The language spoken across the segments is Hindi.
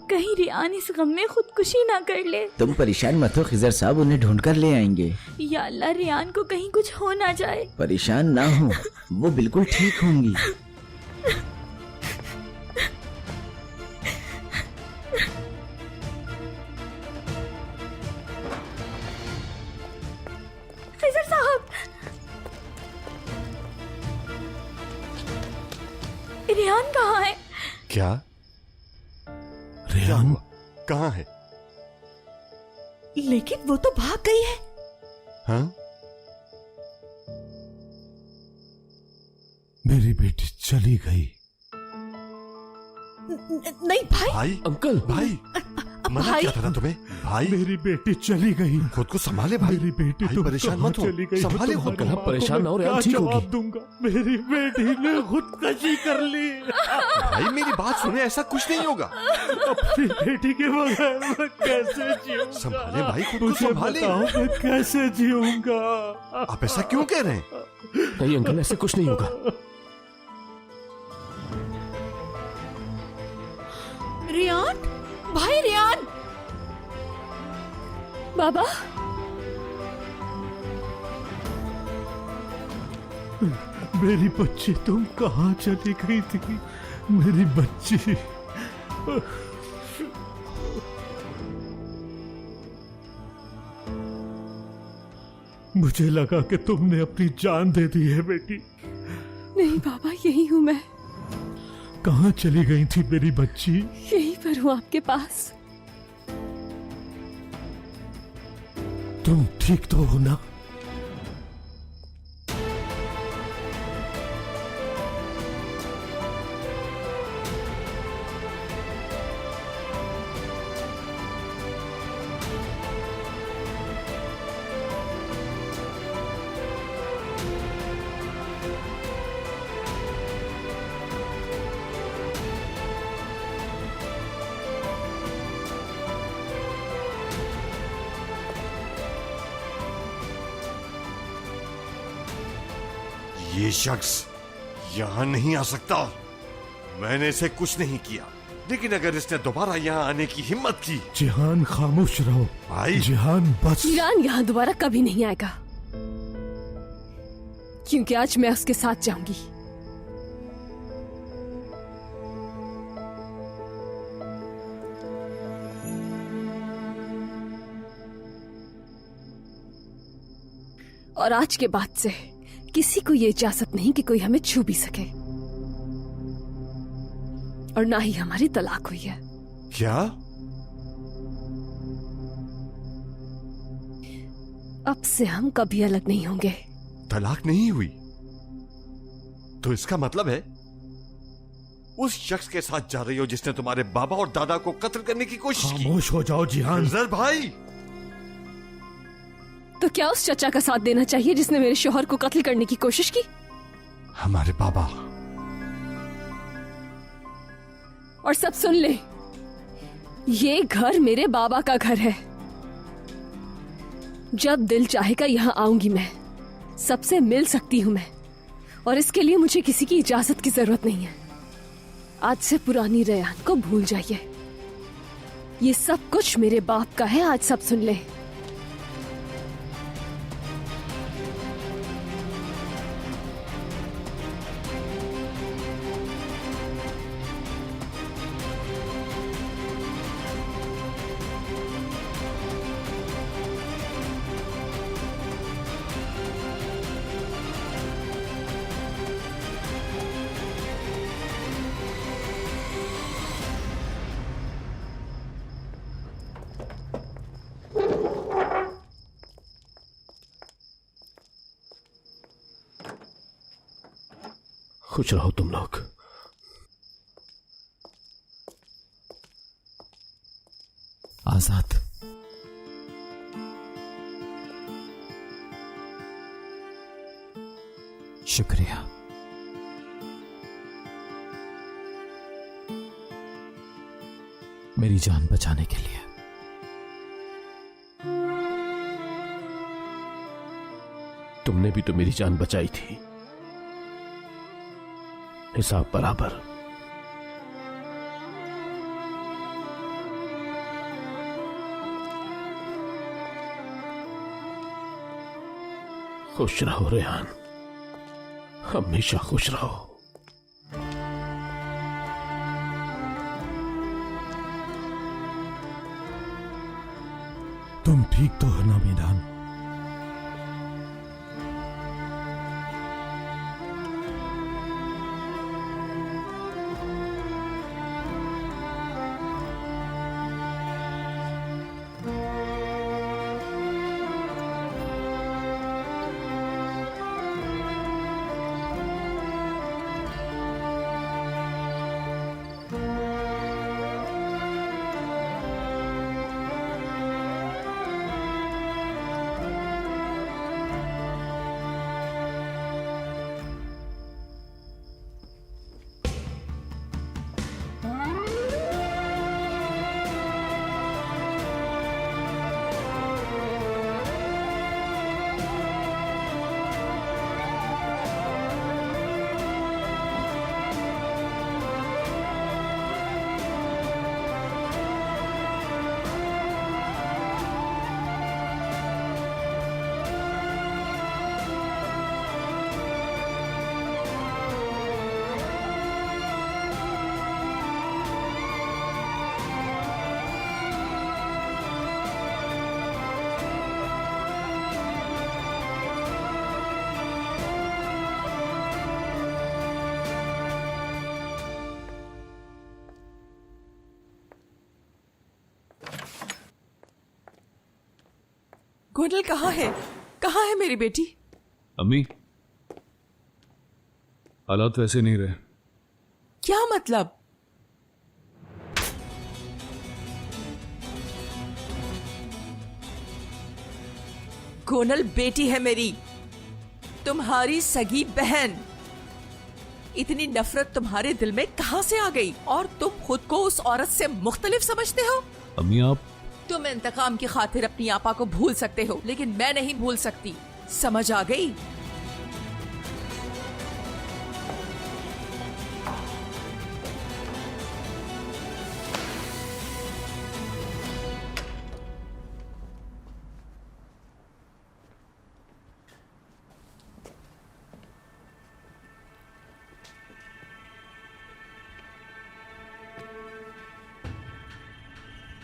कहीं रियान इस गम में खुदकुशी ना कर ले। तुम परेशान मत हो खिजर साहब, उन्हें ढूंढ कर ले आएंगे। या अल्लाह, रियान को कहीं कुछ हो ना जाए। परेशान ना हो, वो बिल्कुल ठीक होंगी। खिजर साहब, रियान कहाँ है? क्या? रेहान कहाँ है? लेकिन वो तो भाग गई है। हाँ? मेरी बेटी चली गई। नहीं भाई। भाई, अंकल, भाई, मना भाई? क्या था ना तुम्हें? भाई, मेरी बेटी चली गई। खुद को संभाले भाई। मेरी बेटी भाई, तो परेशान मत हो, चली गई। संभाले तो खुद को। तुम्हारी माँ परेशान को ना हो, मैं रेहान क्या ठीक होगी। जवाब दूंगा? मेरी बेटी ने खुदकशी कर ली। भाई मेरी बात सुने, ऐसा कुछ नहीं होगा। अपनी बेटी के बगैर मैं कैसे जीऊंगा? संभाले भाई, खुद को मुझे संभाले। बताओ, मैं कैसे जीऊंगा? आप ऐसा क्यों कह रहे हैं? नहीं अंकल, ऐसे कुछ नहीं होगा। रियान, भाई रियान। बाबा, मेरी बच्ची, तुम कहाँ चली गई थी? मेरी बच्ची। मुझे लगा कि तुमने अपनी जान दे दी है बेटी। नहीं बाबा, यही हूँ मैं। कहाँ चली गई थी मेरी बच्ची? यहीं पर हूँ आपके पास। तुम ठीक तो हो ना? ये शख्स यहाँ नहीं आ सकता। मैंने इसे कुछ नहीं किया, लेकिन अगर इसने दोबारा यहाँ आने की हिम्मत की। जिहान, खामोश रहो भाई। जिहान, बस। ईरान यहाँ दोबारा कभी नहीं आएगा, क्योंकि आज मैं उसके साथ जाऊंगी। और आज के बाद से किसी को ये इजाजत नहीं कि कोई हमें छू भी सके, और ना ही हमारी तलाक हुई है। क्या? अब से हम कभी अलग नहीं होंगे। तलाक नहीं हुई? तो इसका मतलब है उस शख्स के साथ जा रही हो जिसने तुम्हारे बाबा और दादा को कत्ल करने की कोशिश की। खामोश हो जाओ जिहान। खिजर भाई, तो क्या उस चचा का साथ देना चाहिए जिसने मेरे शोहर को कत्ल करने की कोशिश की? हमारे बाबा। और सब सुन ले, ये घर मेरे बाबा का घर है। जब दिल चाहेगा यहाँ आऊंगी मैं, सबसे मिल सकती हूँ मैं, और इसके लिए मुझे किसी की इजाजत की जरूरत नहीं है। आज से पुरानी रेहान को भूल जाइए। ये सब कुछ मेरे बाप का है, आज सब सुन ले। खुश रहो तुम लोग। आजाद, शुक्रिया। मेरी जान बचाने के लिए। तुमने भी तो मेरी जान बचाई थी, हिसाब बराबर। खुश रहो रेहान, हमेशा खुश रहो। तुम ठीक तो हो ना मीरान? गोनल कहाँ है? कहाँ है मेरी बेटी? अम्मी, हालात वैसे नहीं रहे। क्या मतलब? गोनल बेटी है मेरी, तुम्हारी सगी बहन। इतनी नफरत तुम्हारे दिल में कहाँ से आ गई? और तुम खुद को उस औरत से मुख्तलिफ समझते हो? अम्मी आप तुम इंतकाम की खातिर अपनी आपा को भूल सकते हो, लेकिन मैं नहीं भूल सकती। समझ आ गई?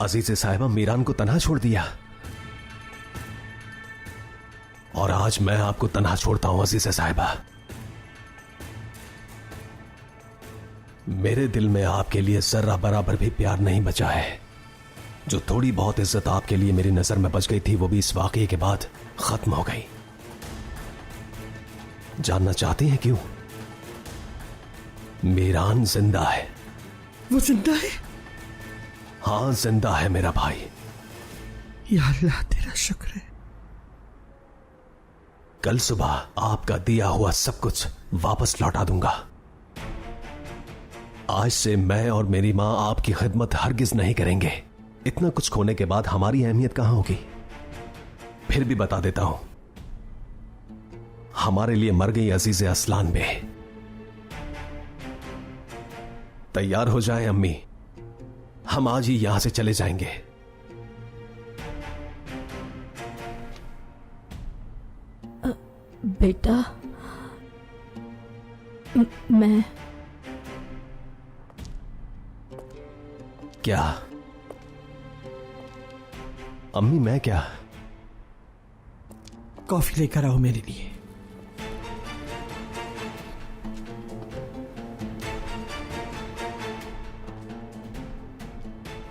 अजीज़े साहिबा मीरान को तन्हा छोड़ दिया और आज मैं आपको तन्हा छोड़ता हूं। अजीज़े साहिबा, मेरे दिल में आपके लिए जर्रा बराबर भी प्यार नहीं बचा है। जो थोड़ी बहुत इज्जत आपके लिए मेरी नजर में बच गई थी, वो भी इस वाकये के बाद खत्म हो गई। जानना चाहती हैं क्यों? मीरान जिंदा है। वो जिंदा है? हां, जिंदा है मेरा भाई। या अल्लाह, तेरा शुक्र है। कल सुबह आपका दिया हुआ सब कुछ वापस लौटा दूंगा। आज से मैं और मेरी मां आपकी खिदमत हरगिज नहीं करेंगे। इतना कुछ खोने के बाद हमारी अहमियत कहां होगी? फिर भी बता देता हूं, हमारे लिए मर गई अजीज़े असलान बे। तैयार हो जाएं अम्मी, हम आज ही यहां से चले जाएंगे। बेटा, मैं क्या? अम्मी, मैं क्या? कॉफी लेकर आओ मेरे लिए।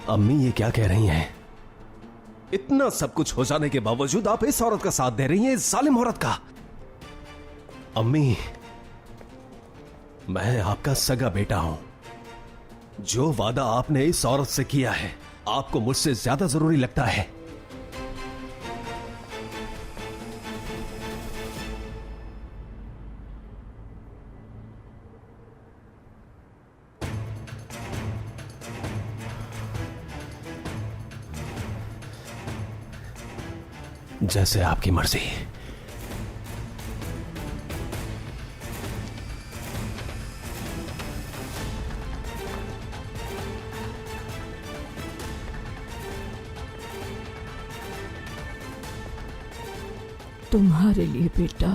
अम्मी, ये क्या कह रही हैं? इतना सब कुछ हो जाने के बावजूद आप इस औरत का साथ दे रही हैं, इस जालिम औरत का। अम्मी, मैं आपका सगा बेटा हूं। जो वादा आपने इस औरत से किया है, आपको मुझसे ज्यादा जरूरी लगता है। जैसे आपकी मर्जी। तुम्हारे लिए बेटा,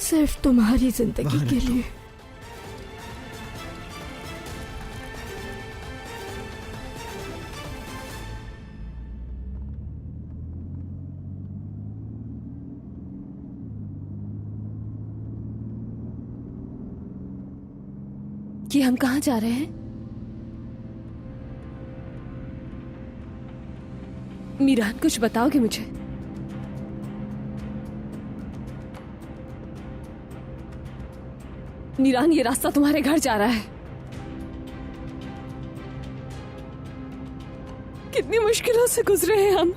सिर्फ तुम्हारी जिंदगी के लिए। कि हम कहाँ जा रहे हैं? मीरान, कुछ बताओगे मुझे? मीरान, ये रास्ता तुम्हारे घर जा रहा है। कितनी मुश्किलों से गुजरे हैं हम।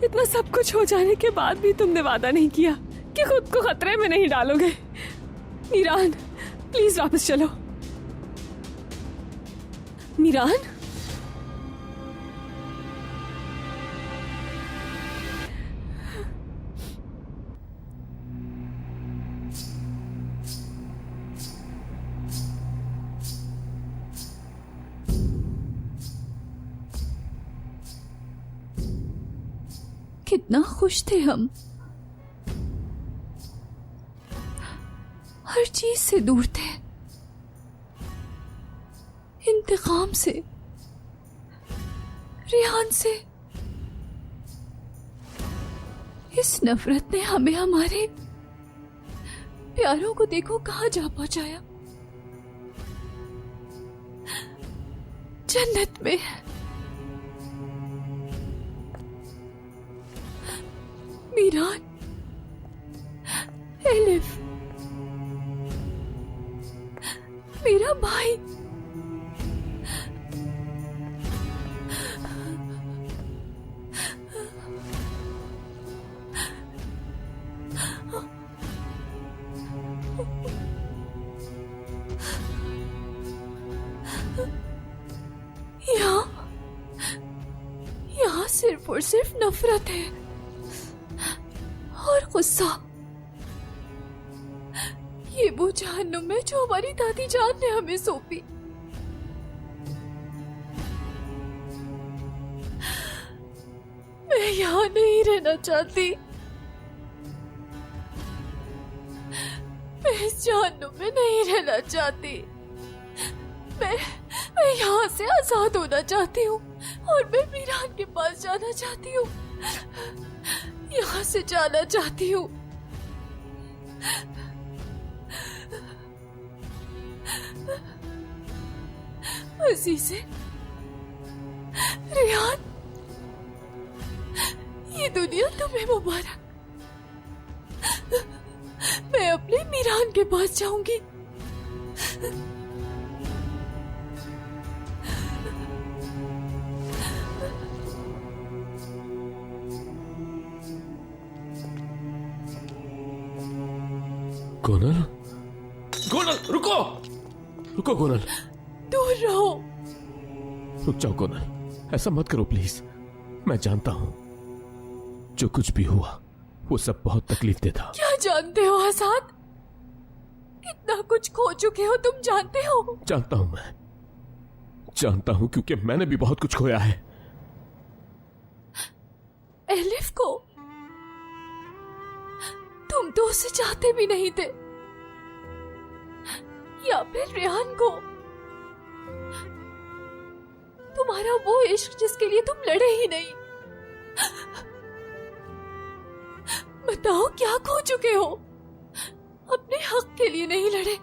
इतना सब कुछ हो जाने के बाद भी तुमने वादा नहीं किया कि खुद को खतरे में नहीं डालोगे। मीरान, प्लीज वापस चलो। मीरान, कितना खुश थे हम, हर चीज से दूर थे, इंतकाम से, रेहान से। इस नफरत ने हमें हमारे प्यारों को देखो कहां जा पहुंचाया, जन्नत में। मीरान, एलिफ, मेरा भाई, यहाँ सिर्फ और सिर्फ नफरत है और गुस्सा। ये वो जहन्नुम है जो हमारी दादी जान ने हमें सौंपी। मैं यहाँ नहीं रहना चाहती। मैं इस जहन्नुम में नहीं रहना चाहती। मैं यहाँ से आजाद होना चाहती हूँ और मैं मीरान के पास जाना चाहती हूँ। यहाँ से जाना चाहती हूँ। अजीज़े, रेहान, ये दुनिया तुम्हें मुबारक। मैं अपने मीरान के पास जाऊंगी। गोनल, गोनल, रुको, रुको गोनल, दूर रहो। रुक जाओ गोनल, ऐसा मत करो प्लीज। मैं जानता हूं जो कुछ भी हुआ वो सब बहुत तकलीफ था। क्या जानते हो आजाद? इतना कुछ खो चुके हो, तुम जानते हो? जानता हूं, मैं जानता हूं क्योंकि मैंने भी बहुत कुछ खोया है। एलिफ को तुम तो उसे चाहते भी नहीं थे, या फिर रेहान को, तुम्हारा वो इश्क जिसके लिए तुम लड़े ही नहीं। बताओ क्या खो चुके हो? अपने हक के लिए नहीं लड़े।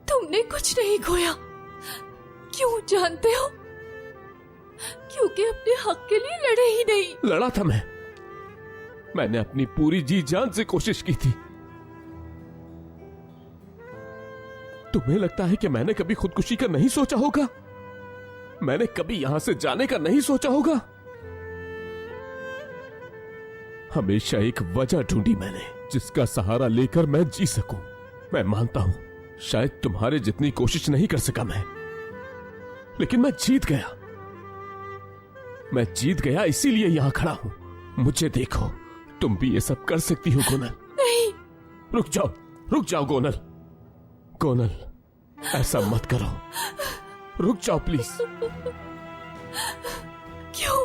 तुमने कुछ नहीं खोया। क्यों जानते हो? क्योंकि अपने हक के लिए लड़े ही नहीं। लड़ा था मैंने अपनी पूरी जी जान से कोशिश की थी। तुम्हें लगता है कि मैंने कभी खुदकुशी का नहीं सोचा होगा? मैंने कभी यहां से जाने का नहीं सोचा होगा? हमेशा एक वजह ढूंढी मैंने जिसका सहारा लेकर मैं जी सकूं। मैं मानता हूं शायद तुम्हारे जितनी कोशिश नहीं कर सका मैं, लेकिन मैं जीत गया। मैं जीत गया, इसीलिए यहां खड़ा हूं। मुझे देखो, तुम भी ये सब कर सकती हो गोनल। नहीं। रुक जाओ गोनल। गोनल, ऐसा मत करो। रुक जाओ प्लीज। क्यों?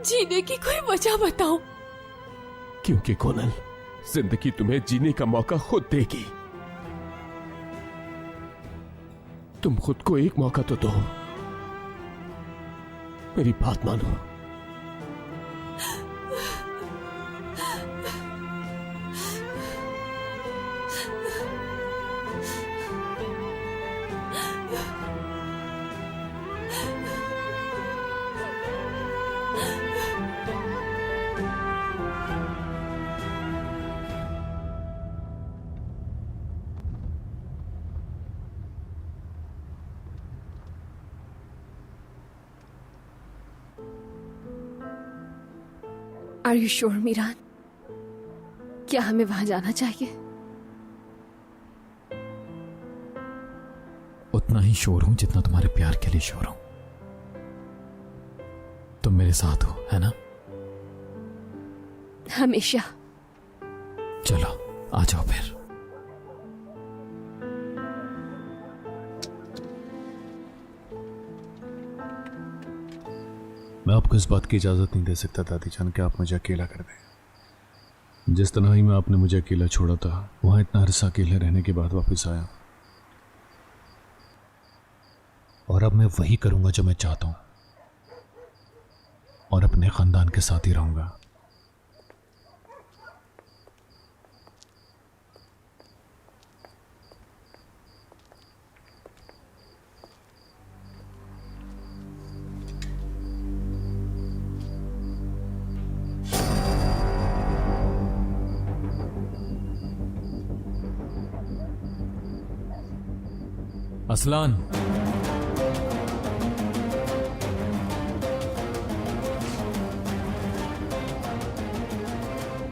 जीने की कोई वजह बताओ। क्योंकि कोनल, जिंदगी तुम्हें जीने का मौका खुद देगी। तुम खुद को एक मौका तो दो, मेरी बात मानो। Are you sure Miran? क्या हमें वहां जाना चाहिए? उतना ही श्योर हूं जितना तुम्हारे प्यार के लिए श्योर हूं। तुम मेरे साथ हो, है ना? हमेशा। चलो आ जाओ फिर। मैं आपको इस बात की इजाजत नहीं दे सकता दादी जान कि आप मुझे अकेला कर दें। जिस तरह ही मैं आपने मुझे अकेला छोड़ा था, वहां इतना अरसा अकेले रहने के बाद वापस आया, और अब मैं वही करूंगा जो मैं चाहता हूं, और अपने खानदान के साथ ही रहूंगा। असलान,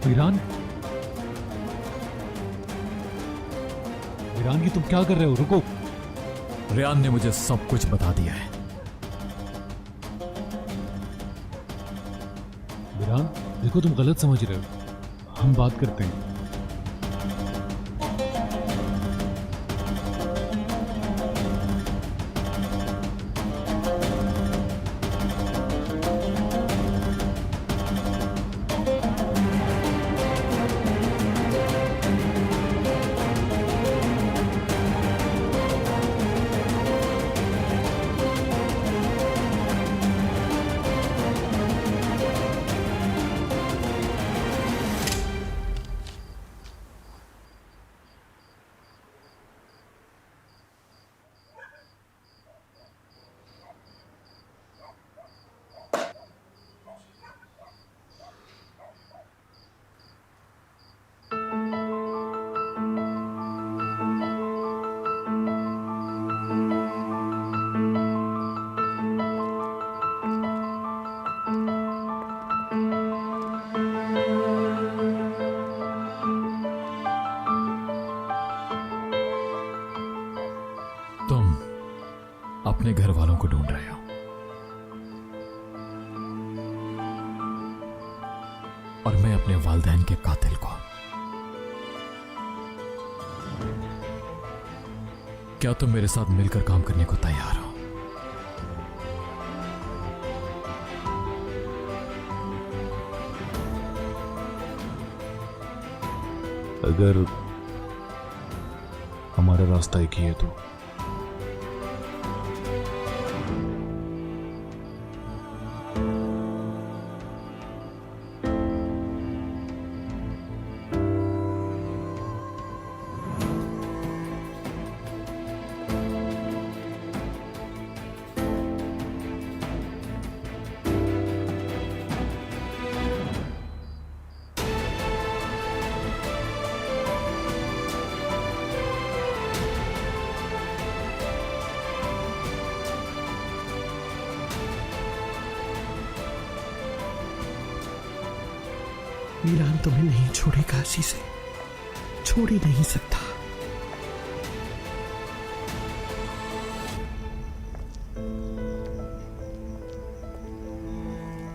वीरान, वीरान की तुम क्या कर रहे हो? रुको। रेयान ने मुझे सब कुछ बता दिया है। वीरान देखो, तुम गलत समझ रहे हो। हम बात करते हैं। अपने घर वालों को ढूंढ रहे हो। और मैं अपने वालिदैन के कातिल को। क्या तुम मेरे साथ मिलकर काम करने को तैयार हो? अगर हमारा रास्ता एक ही है तो। मीरान तुम्हें नहीं छोड़ेगा, अजीज़े, छोड़ ही नहीं सकता।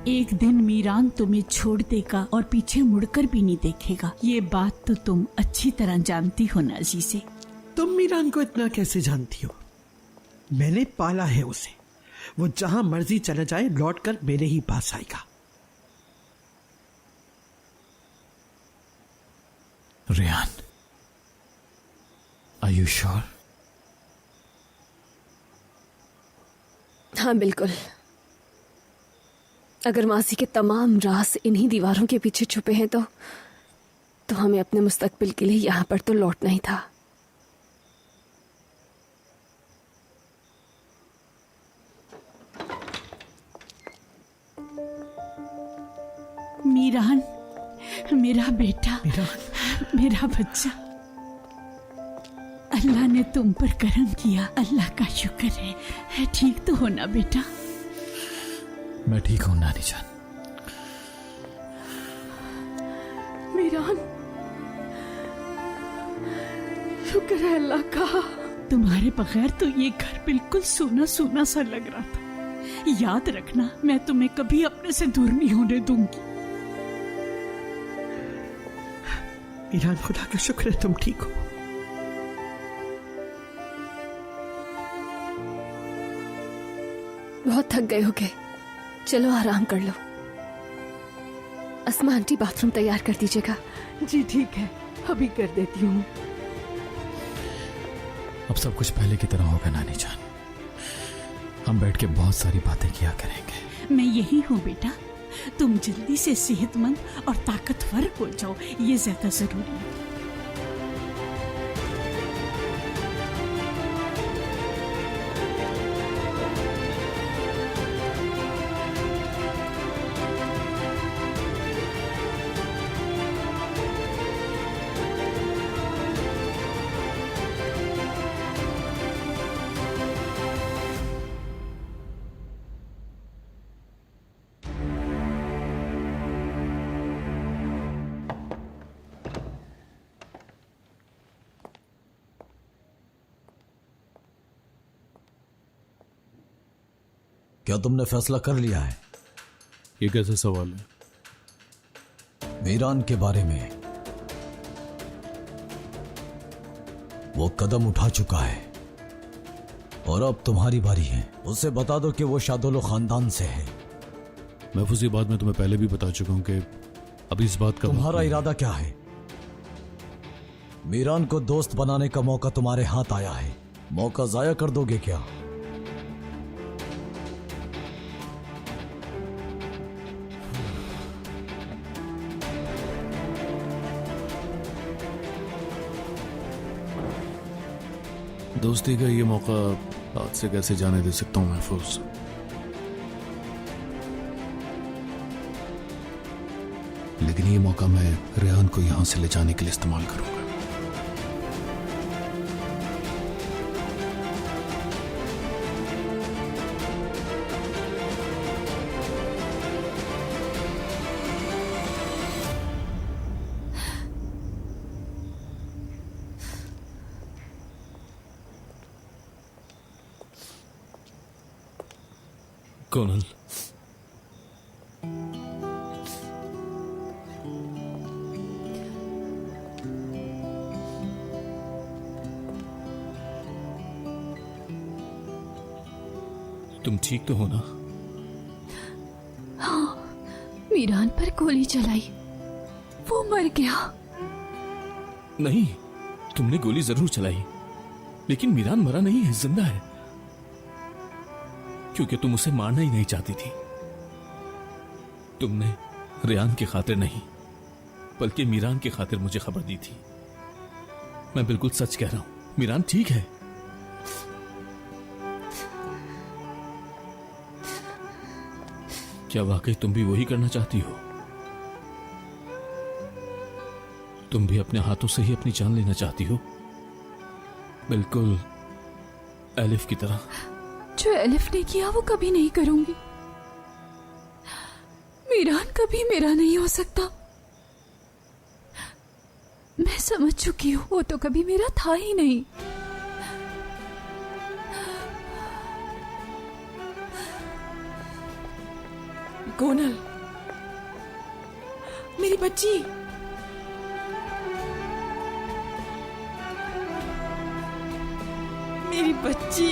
एक दिन मीरान तुम्हें छोड़ देगा और पीछे मुड़कर भी नहीं देखेगा। ये बात तो तुम अच्छी तरह जानती हो ना अजीज़े। तुम मीरान को इतना कैसे जानती हो? मैंने पाला है उसे। वो जहां मर्जी चला जाए लौट कर मेरे ही पास आएगा। Rehan, are you sure? हाँ बिल्कुल। अगर मासी के तमाम राज इन्हीं दीवारों के पीछे छुपे हैं तो हमें अपने मुस्तकबिल के लिए यहां पर तो लौटना ही था। मीरान, मेरा बेटा, मेरा बच्चा, अल्लाह ने तुम पर करम किया। अल्लाह का शुक्र है। ठीक तो हो ना बेटा? मैं ठीक हूं नानी जान। मीरान, शुक्र है अल्लाह का। तुम्हारे बगैर तो ये घर बिल्कुल सूना सूना सा लग रहा था। याद रखना, मैं तुम्हें कभी अपने से दूर नहीं होने दूंगी। मीरान, खुदा का शुक्र है तुम ठीक हो। बहुत थक गए होगे, चलो आराम कर लो। अस्मा आंटी बाथरूम तैयार कर दीजिएगा। जी ठीक है, अभी कर देती हूँ। अब सब कुछ पहले की तरह होगा नानी जान। हम बैठ के बहुत सारी बातें किया करेंगे। मैं यही हूँ बेटा। तुम जल्दी से सेहतमंद और ताकतवर हो जाओ, ये ज्यादा जरूरी है। क्या तुमने फैसला कर लिया है? ये कैसा सवाल है? मीरान के बारे में। वो कदम उठा चुका है और अब तुम्हारी बारी है। उसे बता दो कि वो शादुल खानदान से है। महफूज, ये बात मैं तुम्हें पहले भी बता चुका हूं कि अभी इस बात का तुम्हारा इरादा क्या है? मीरान को दोस्त बनाने का मौका तुम्हारे हाथ आया है, मौका जाया कर दोगे क्या? दोस्ती का ये मौका हाथ से कैसे जाने दे सकता हूं महफूज? लेकिन ये मौका मैं रेहान को यहां से ले जाने के लिए इस्तेमाल करूंगा। कोनल, तुम ठीक तो हो ना? हाँ, मीरान पर गोली चलाई, वो मर गया। नहीं, तुमने गोली जरूर चलाई, लेकिन मीरान मरा नहीं है, जिंदा है। क्योंकि तुम उसे मारना ही नहीं चाहती थी। तुमने रेहान की खातिर नहीं, बल्कि मीरान की खातिर मुझे खबर दी थी। मैं बिल्कुल सच कह रहा हूं, मीरान ठीक है। क्या वाकई तुम भी वही करना चाहती हो? तुम भी अपने हाथों से ही अपनी जान लेना चाहती हो, बिल्कुल एलिफ की तरह? जो एलिफ ने किया वो कभी नहीं करूंगी। मीरान कभी मेरा नहीं हो सकता। मैं समझ चुकी हूं, वो तो कभी मेरा था ही नहीं। कोनल, मेरी बच्ची, मेरी बच्ची।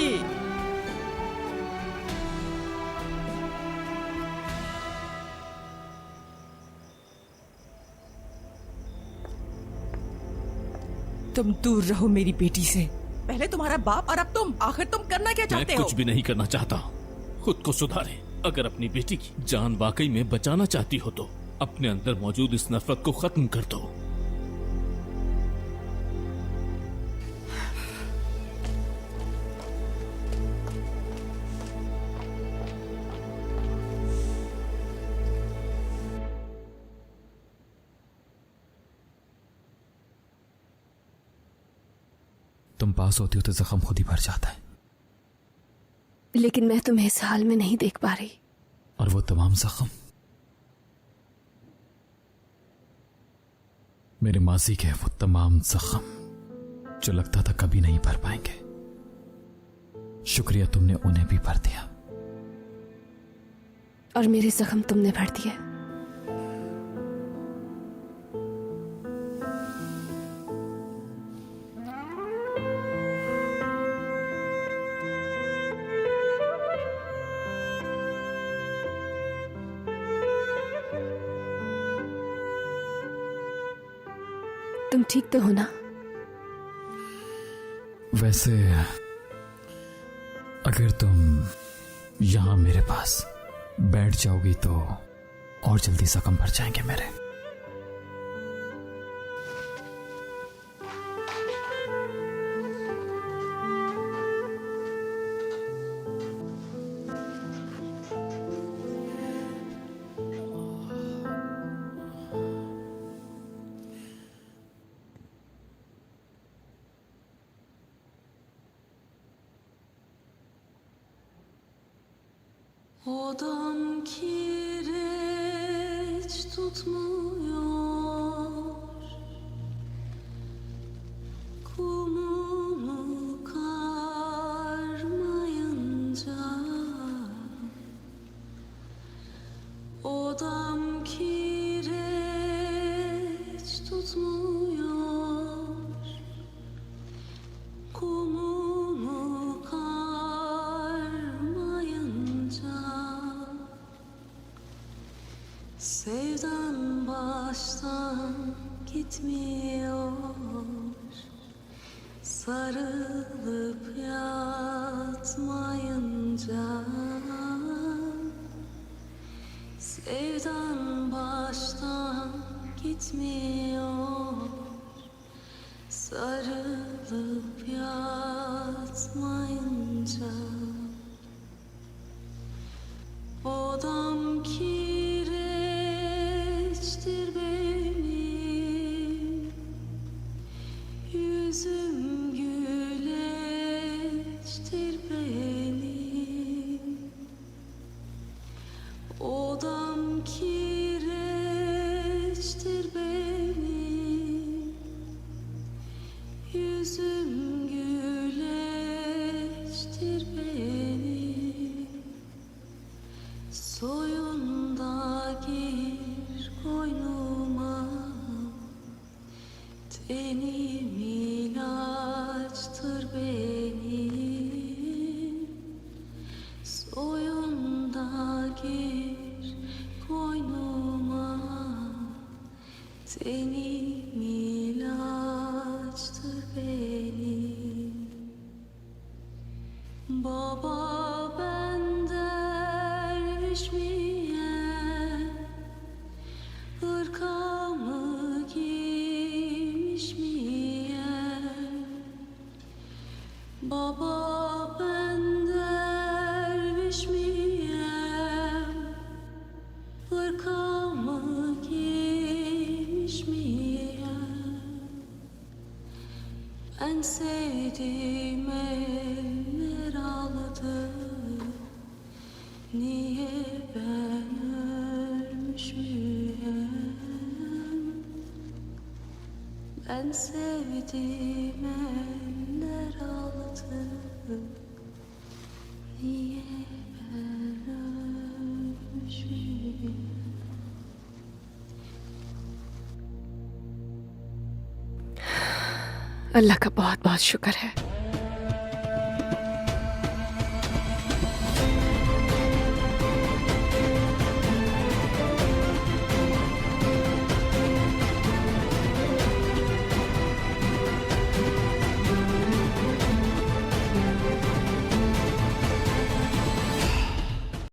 तुम दूर रहो मेरी बेटी से। पहले तुम्हारा बाप और अब तुम। आखिर तुम करना क्या चाहते हो? मैं कुछ भी नहीं करना चाहता। खुद को सुधारे। अगर अपनी बेटी की जान वाकई में बचाना चाहती हो तो अपने अंदर मौजूद इस नफरत को खत्म कर दो। तुम पास होती हो तो जख्म खुद ही भर जाता है, लेकिन मैं तुम्हें इस हाल में नहीं देख पा रही। और वो तमाम जख्म मेरे माजी के, वो तमाम जख्म जो लगता था कभी नहीं भर पाएंगे, शुक्रिया तुमने उन्हें भी भर दिया। और मेरे जख्म तुमने भर दिए। तुम ठीक तो हो ना? वैसे अगर तुम यहां मेरे पास बैठ जाओगी तो और जल्दी जख्म भर जाएंगे मेरे। Odam kireç tutmuyor, kumunu karmayınca. Odam kireç tutmuyor, kumunu karmayınca. Sevdan baştan gitmiyor, sarılıp yatmayınca. Sevdan baştan gitmiyor, sarılıp yatmayınca. Odam kireçtir benim, yüzüm güleçtir benim. Odam kireçtir benim, yüzüm güleçtir benim. Soyunda gir koynuma, tenim ilaçtır benim. Soyunda gir koynuma, tenim ilaçtır benim. Baba ben derviş miyim, hırkamı giymiş miyim? Baba ben derviş miyim, hırkamı giymiş miyim? En sevdiğim eller ağladı, niye ben ölmüş müyüm? Ben sevdiğim eller ağladı, niye ben ölmüş müyüm? अल्लाह का बहुत बहुत शुक्र है